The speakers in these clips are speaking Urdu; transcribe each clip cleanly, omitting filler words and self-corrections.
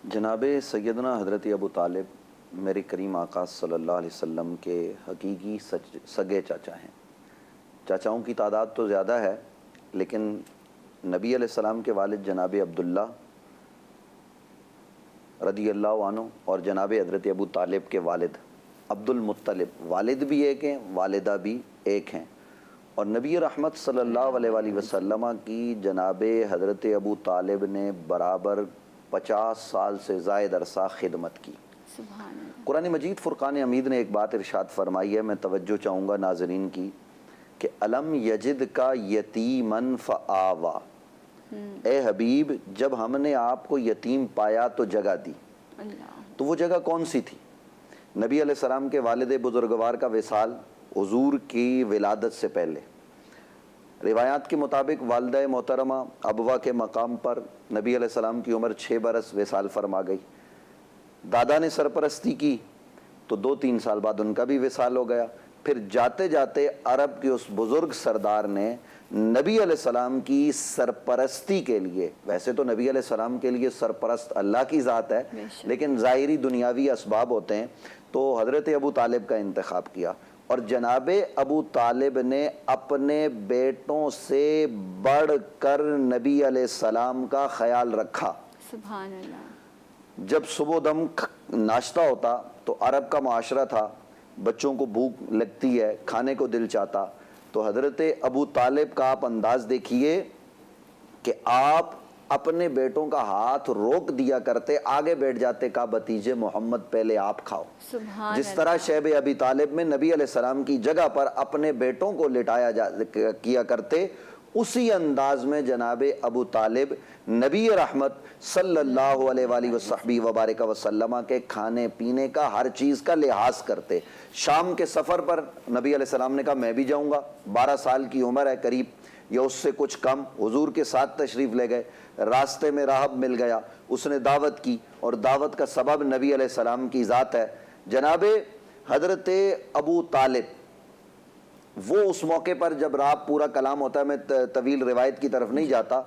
جناب سیدنا حضرت ابو طالب میرے کریم آقا صلی اللہ علیہ وسلم کے حقیقی سگے چاچا ہیں۔ چاچاؤں کی تعداد تو زیادہ ہے، لیکن نبی علیہ السلام کے والد جناب عبداللہ رضی اللہ عنہ اور جناب حضرت ابو طالب کے والد عبد المطلب، والد بھی ایک ہیں، والدہ بھی ایک ہیں، اور نبی رحمت صلی اللہ علیہ وآلہ وسلم کی جناب حضرت ابو طالب نے برابر 50 سال سے زائد عرصہ خدمت کی۔ سبحان اللہ۔ قرآن مجید فرقان حمید نے ایک بات ارشاد فرمائی ہے، میں توجہ چاہوں گا ناظرین کی، کہ الم یجد کا یتیمن فآوا، اے حبیب جب ہم نے آپ کو یتیم پایا تو جگہ دی۔ تو وہ جگہ کون سی تھی؟ نبی علیہ السلام کے والد بزرگوار کا وصال حضور کی ولادت سے پہلے۔ روایات کے مطابق والدہ محترمہ ابوا کے مقام پر نبی علیہ السلام کی عمر 6 برس وصال فرما گئی۔ دادا نے سرپرستی کی تو 2-3 سال بعد ان کا بھی وصال ہو گیا۔ پھر جاتے جاتے عرب کے اس بزرگ سردار نے نبی علیہ السلام کی سرپرستی کے لیے، ویسے تو نبی علیہ السلام کے لیے سرپرست اللہ کی ذات ہے، لیکن ظاہری دنیاوی اسباب ہوتے ہیں، تو حضرت ابو طالب کا انتخاب کیا، اور جناب ابو طالب نے اپنے بیٹوں سے بڑھ کر نبی علیہ السلام کا خیال رکھا۔ سبحان اللہ۔ جب صبح دم ناشتہ ہوتا تو عرب کا معاشرہ تھا، بچوں کو بھوک لگتی ہے، کھانے کو دل چاہتا، تو حضرت ابو طالب کا آپ انداز دیکھیے کہ آپ اپنے بیٹوں کا ہاتھ روک دیا کرتے، آگے بیٹھ جاتے، کہا بھتیجے محمد پہلے آپ کھاؤ۔ جس طرح شیب ابی طالب میں نبی علیہ السلام کی جگہ پر اپنے بیٹوں کو لٹایا کیا کرتے، اسی انداز میں جناب ابو طالب نبی رحمت صلی اللہ علیہ وآلہ وصحبہ وبارک وسلم کے کھانے پینے کا ہر چیز کا لحاظ کرتے۔ شام کے سفر پر نبی علیہ السلام نے کہا میں بھی جاؤں گا، 12 سال کی عمر ہے قریب یا اس سے کچھ کم، حضور کے ساتھ تشریف لے گئے۔ راستے میں راہب مل گیا، اس نے دعوت کی، اور دعوت کا سبب نبی علیہ السلام کی ذات ہے۔ جناب حضرت ابو طالب وہ اس موقع پر جب رات پورا کلام ہوتا ہے، میں طویل روایت کی طرف نہیں جاتا،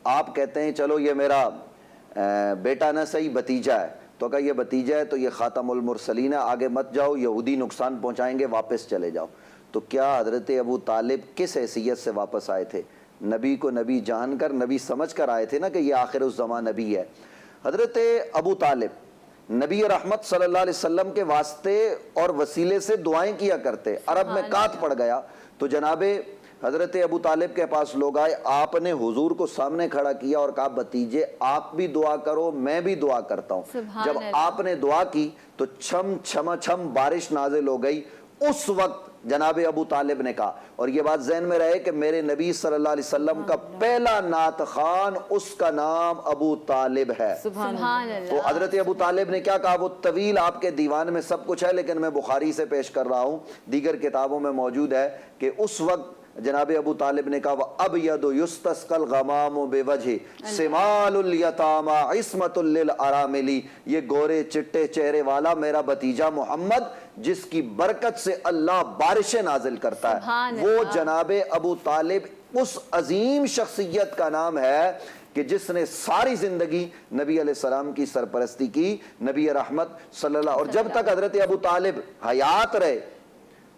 آپ کہتے ہیں چلو یہ میرا بیٹا نہ صحیح بھتیجا ہے، تو کہا یہ بھتیجا ہے تو یہ خاتم المرسلین ہے، آگے مت جاؤ، یہودی نقصان پہنچائیں گے، واپس چلے جاؤ۔ تو کیا حضرت ابو طالب کس حیثیت سے واپس آئے تھے؟ نبی کو نبی جان کر، نبی سمجھ کر آئے تھے نا کہ یہ آخر الزمان نبی ہے۔ حضرت ابو طالب نبی رحمت صلی اللہ علیہ وسلم کے واسطے اور وسیلے سے دعائیں کیا کرتے۔ عرب میں قحط پڑ گیا تو جناب حضرت ابو طالب کے پاس لوگ آئے، آپ نے حضور کو سامنے کھڑا کیا اور کہا بھتیجے آپ بھی دعا کرو، میں بھی دعا کرتا ہوں۔ جب آپ نے دعا کی تو چھم چھم چھم بارش نازل ہو گئی۔ اس وقت جناب ابو طالب نے کہا، اور یہ بات ذہن میں رہے کہ میرے نبی صلی اللہ علیہ وسلم کا پہلا نعت خوان، اس کا نام ابو طالب ہے۔ تو حضرت ابو طالب نے کیا کہا، وہ طویل آپ کے دیوان میں سب کچھ ہے، لیکن میں بخاری سے پیش کر رہا ہوں، دیگر کتابوں میں موجود ہے کہ اس وقت جناب ابو طالب نے کہا وَأَبْيَضُ يُسْتَسْقَى الْغَمَامُ بِوَجْهِ سِمَالُ الْيَتَامَى عِصْمَةٌ لِلْأَرَامِلِ، یہ گورے چٹے چہرے والا میرا بھتیجا محمد جس کی برکت سے اللہ بارشیں نازل کرتا ہے، وہ جناب ابو طالب اس عظیم شخصیت کا نام ہے کہ جس نے ساری زندگی نبی علیہ السلام کی سرپرستی کی، نبی رحمت صلی اللہ، اور جب تک حضرت ابو طالب حیات رہے،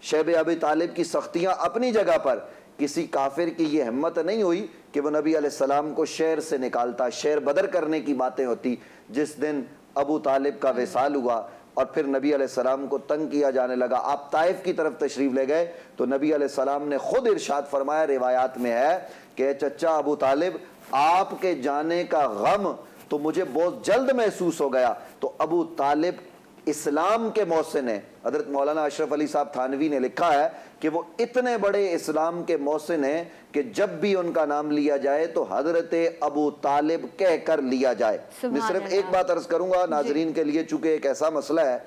شیب ابی طالب کی سختیاں اپنی جگہ پر، کسی کافر کی یہ ہمت نہیں ہوئی کہ وہ نبی علیہ السلام کو شہر سے نکالتا، شہر بدر کرنے کی باتیں ہوتی۔ جس دن ابو طالب کا وصال ہوا اور پھر نبی علیہ السلام کو تنگ کیا جانے لگا، آپ طائف کی طرف تشریف لے گئے تو نبی علیہ السلام نے خود ارشاد فرمایا، روایات میں ہے کہ چچا ابو طالب آپ کے جانے کا غم تو مجھے بہت جلد محسوس ہو گیا۔ تو ابو طالب اسلام کے محسن ہیں۔ حضرت مولانا اشرف علی صاحب تھانوی نے لکھا ہے کہ وہ اتنے بڑے اسلام کے محسن ہیں کہ جب بھی ان کا نام لیا جائے تو حضرت ابو طالب کہہ کر لیا جائے۔ میں صرف ایک بات عرض کروں گا ناظرین کے لیے، چونکہ ایک ایسا مسئلہ ہے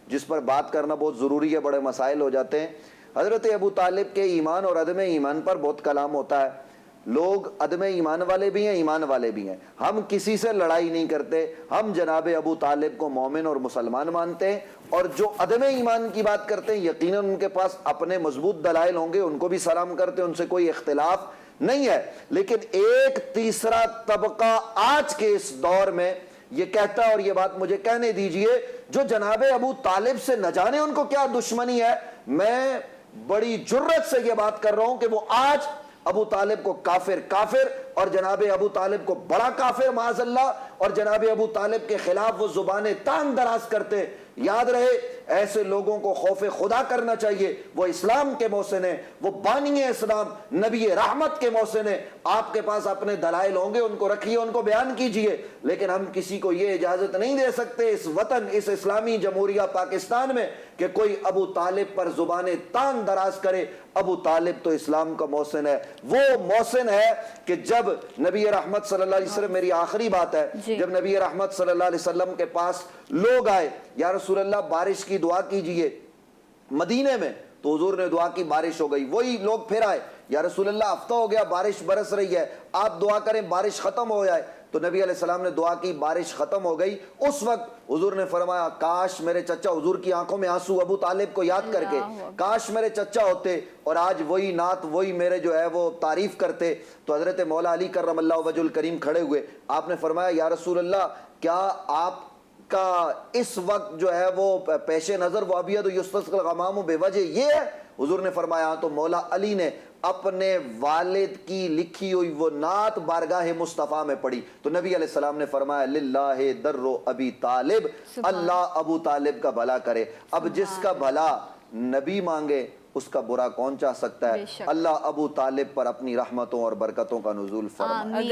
جس پر بات کرنا بہت ضروری ہے، بڑے مسائل ہو جاتے ہیں۔ حضرت ابو طالب کے ایمان اور عدم ایمان پر بہت کلام ہوتا ہے، لوگ عدم ایمان والے بھی ہیں، ایمان والے بھی ہیں۔ ہم کسی سے لڑائی نہیں کرتے، ہم جناب ابو طالب کو مومن اور مسلمان مانتے ہیں، اور جو عدم ایمان کی بات کرتے ہیں یقیناً ان کے پاس اپنے مضبوط دلائل ہوں گے، ان کو بھی سلام کرتے ہیں، ان سے کوئی اختلاف نہیں ہے۔ لیکن ایک تیسرا طبقہ آج کے اس دور میں یہ کہتا ہے, اور یہ بات مجھے کہنے دیجئے, جو جناب ابو طالب سے نہ جانے ان کو کیا دشمنی ہے. میں بڑی جرت سے یہ بات کر رہا ہوں کہ وہ آج ابو طالب کو کافر اور جناب ابو طالب کو بڑا کافر معاذ اللہ, اور جناب ابو طالب کے خلاف وہ زبانیں تان دراز کرتے. یاد رہے, ایسے لوگوں کو خوف خدا کرنا چاہیے. وہ اسلام کے محسن ہیں, وہ بانی اسلام نبی رحمت کے محسن ہیں. آپ کے پاس اپنے دلائل ہوں گے, ان کو رکھیے, ان کو بیان کیجئے, لیکن ہم کسی کو یہ اجازت نہیں دے سکتے اس وطن, اس اسلامی جمہوریہ پاکستان میں, کہ کوئی ابو طالب پر زبانیں تان دراز کرے. ابو طالب تو اسلام کا محسن ہے. وہ محسن ہے کہ جب نبی رحمت صلی اللہ علیہ وسلم, میری آخری بات ہے, جب نبی رحمت صلی اللہ علیہ وسلم کے پاس لوگ آئے, یا رسول اللہ بارش کی دعا کیجئے مدینے میں, تو حضور نے دعا کی, بارش ہو گئی. وہی لوگ پھر آئے, یا رسول اللہ ہفتہ ہو گیا بارش برس رہی ہے, آپ دعا کریں بارش ختم ہو جائے. تو نبی علیہ السلام نے دعا کی, بارش ختم ہو گئی. اس وقت حضور نے فرمایا, کاش میرے چچا, حضور کی آنکھوں میں آنسو ابو طالب کو یاد کر کے, کاش میرے چچا ہوتے اور آج وہی نعت, وہی میرے جو ہے وہ تعریف کرتے. تو حضرت مولا علی کرم اللہ وجہ الکریم کھڑے ہوئے, آپ نے فرمایا, یا رسول اللہ, کیا آپ کا اس وقت جو ہے وہ پیش نظر وہ ابیض یستسقی الغمام بوجہ یہ ہے؟ حضور نے فرمایا, تو مولا علی نے اپنے والد کی لکھی ہوئی وہ نعت بارگاہ مصطفیٰ میں پڑھی. تو نبی علیہ السلام نے فرمایا, للہ در ابی طالب, اللہ ابو طالب کا بھلا کرے. اب جس کا بھلا نبی مانگے اس کا برا کون چاہ سکتا ہے. اللہ ابو طالب پر اپنی رحمتوں اور برکتوں کا نزول فرمائے.